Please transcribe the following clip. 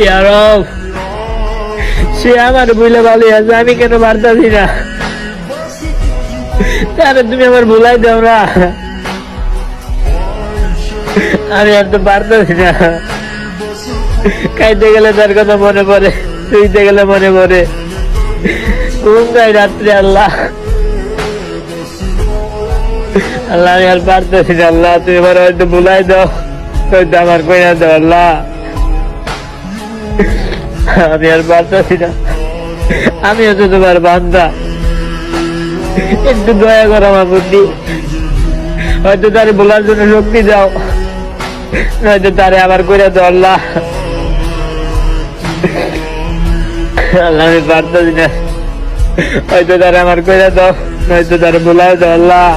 ইয়া রব, সে আমার ভুলে ভালো আছে, আমি কেন পারতাছি না? তাহলে তুমি আমার ভুলাই দাও না, আমি আর তো পারতাছি না। খাইতে গেলে তার কথা মনে পড়ে, শুইতে গেলে মনে পড়ে, ঘুম যায় রাত্রে। আল্লাহ আল্লাহ, আমি আর পারতেছি না। আল্লাহ, তুমি আমার হয়তো ভুলাই দাও, হয়তো আমার কইনা দাও। আল্লাহ, আমি আর পারতেছি না, আমি হচ্ছে তোমার বান্দা, একটু দয়া করো আমার প্রতি। হয়তো তারে বলার জন্য শক্তি দাও, নয়তো তারে আবার কইরা দাও। আল্লাহ আল্লাহ, আমি পারতেছি না, হয়তো তারে আমার কইরা দাও, নয়তো তারে বলাও দাও। আল্লাহ